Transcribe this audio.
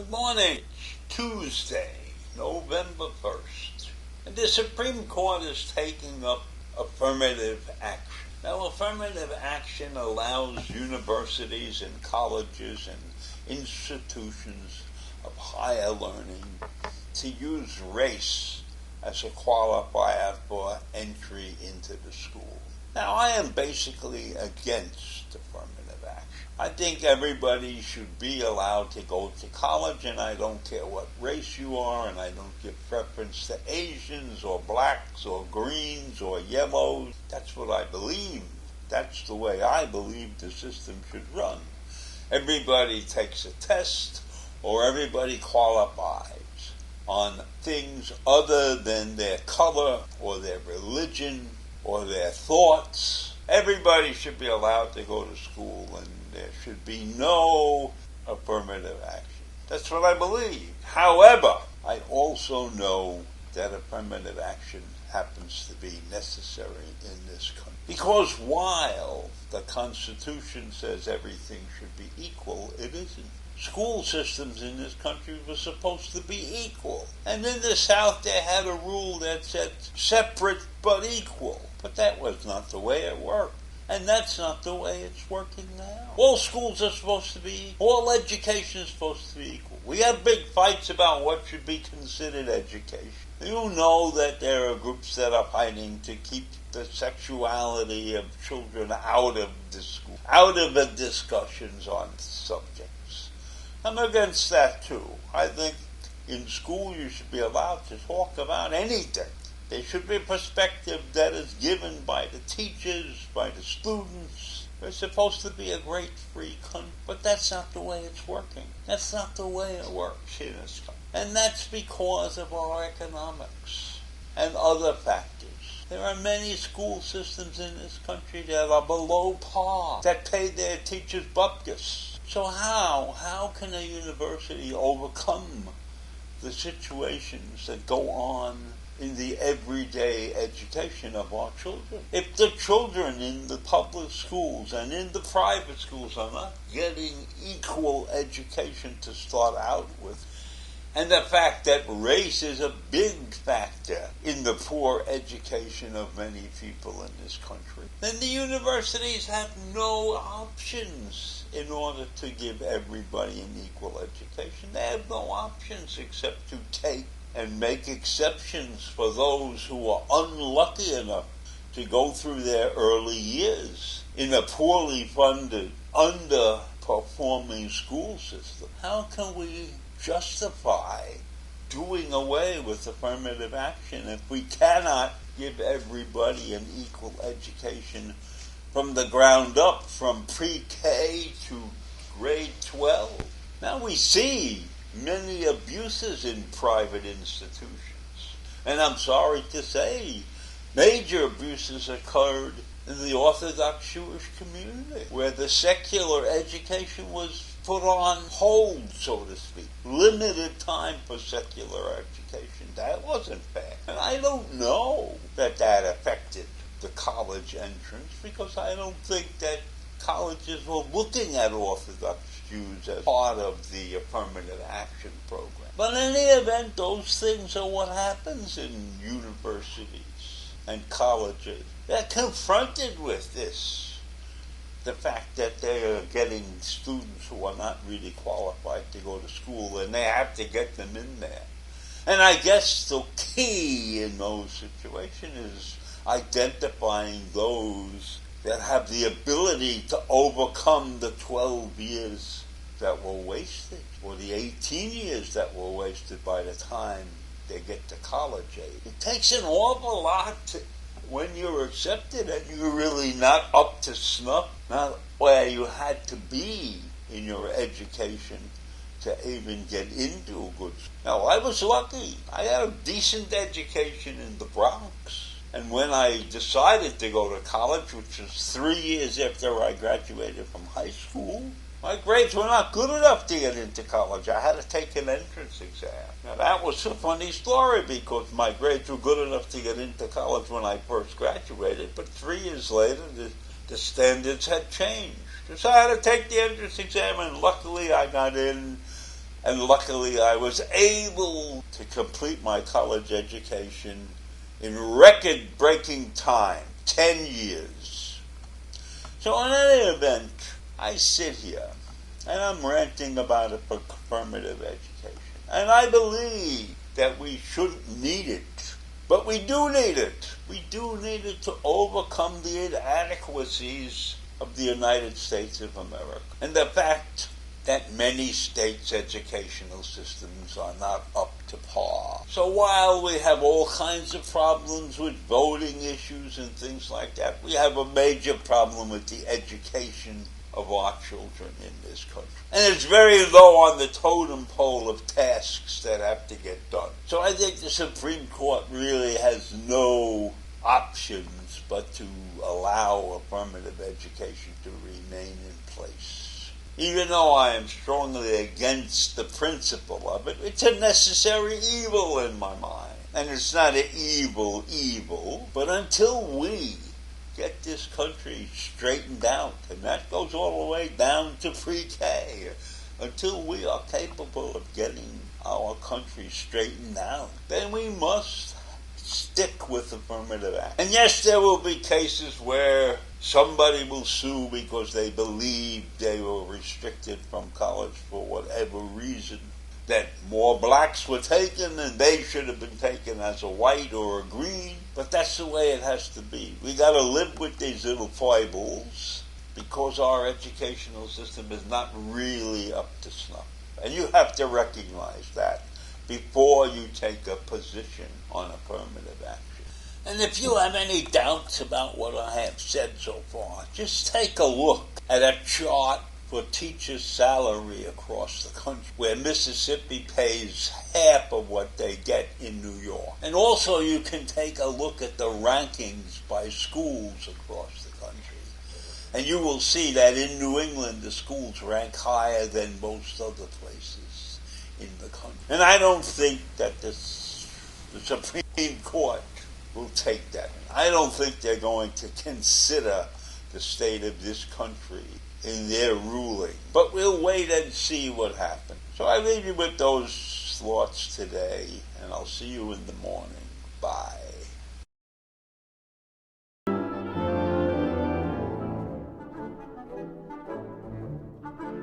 Good morning. Tuesday, November 1st. And the Supreme Court is taking up affirmative action. Now, affirmative action allows universities and colleges and institutions of higher learning to use race as a qualifier for entry into the school. Now, I am basically against affirmative action. I think everybody should be allowed to go to college, and I don't care what race you are, and I don't give preference to Asians or blacks or greens or yellows. That's what I believe. That's the way I believe the system should run. Everybody takes a test, or everybody qualifies on things other than their color or their religion or their thoughts. Everybody should be allowed to go to school, and there should be no affirmative action. That's what I believe. However, I also know that affirmative action happens to be necessary in this country. Because while the Constitution says everything should be equal, it isn't. School systems in this country were supposed to be equal. And in the South they had a rule that said separate but equal. But that was not the way it worked. And that's not the way it's working now. All schools are supposed to be equal. All education is supposed to be equal. We have big fights about what should be considered education. You know that there are groups that are fighting to keep the sexuality of children out of the school, out of the discussions on subjects. I'm against that too. I think in school you should be allowed to talk about anything. There should be a perspective that is given by the teachers, by the students. We're supposed to be a great free country, but that's not the way it's working. That's not the way it works in this country. And that's because of our economics and other factors. There are many school systems in this country that are below par, that pay their teachers bupkis. So how can a university overcome the situations that go on in the everyday education of our children? If the children in the public schools and in the private schools are not getting equal education to start out with, and the fact that race is a big factor in the poor education of many people in this country, then the universities have no options in order to give everybody an equal education. They have no options except to take and make exceptions for those who are unlucky enough to go through their early years in a poorly funded, underperforming school system. How can we justify doing away with affirmative action if we cannot give everybody an equal education from the ground up, from pre-K to grade 12? Now we see many abuses in private institutions. And I'm sorry to say, major abuses occurred in the Orthodox Jewish community, where the secular education was put on hold, so to speak. Limited time for secular education. That wasn't fair. And I don't know that affected the college entrance, because I don't think that colleges were looking at Orthodox Jews as part of the affirmative action program. But in any event, those things are what happens in universities and colleges. They're confronted with this. The fact that they are getting students who are not really qualified to go to school, and they have to get them in there. And I guess the key in those situations is identifying those that have the ability to overcome the 12 years that were wasted, or the 18 years that were wasted by the time they get to college age. It takes an awful lot when you're accepted and you're really not up to snuff, not where you had to be in your education to even get into a good school. Now, I was lucky. I had a decent education in the Bronx. And when I decided to go to college, which was 3 years after I graduated from high school, my grades were not good enough to get into college. I had to take an entrance exam. Now, that was a funny story, because my grades were good enough to get into college when I first graduated, but 3 years later, the standards had changed. So I had to take the entrance exam, and luckily I got in And luckily I was able to complete my college education in record-breaking time, 10 years. So in any event, I sit here and I'm ranting about affirmative education. And I believe that we shouldn't need it. But we do need it. We do need it to overcome the inadequacies of the United States of America. And the fact that many states' educational systems are not up to par. So while we have all kinds of problems with voting issues and things like that, we have a major problem with the education of our children in this country. And it's very low on the totem pole of tasks that have to get done. So I think the Supreme Court really has no options but to allow affirmative education to remain in place. Even though I am strongly against the principle of it, it's a necessary evil in my mind. And it's not an evil, but until we get this country straightened out, and that goes all the way down to pre-K, until we are capable of getting our country straightened out, then we must stick with affirmative action. And yes, there will be cases where somebody will sue because they believe they were restricted from college for whatever reason, that more blacks were taken and they should have been taken as a white or a green. But that's the way it has to be. We got to live with these little foibles because our educational system is not really up to snuff. And you have to recognize that before you take a position on affirmative action. And if you have any doubts about what I have said so far, just take a look at a chart for teachers' salary across the country, where Mississippi pays half of what they get in New York. And also you can take a look at the rankings by schools across the country. And you will see that in New England the schools rank higher than most other places in the country. And I don't think that the Supreme Court will take that. I don't think they're going to consider the state of this country in their ruling. But we'll wait and see what happens. So I leave you with those thoughts today, and I'll see you in the morning. Bye.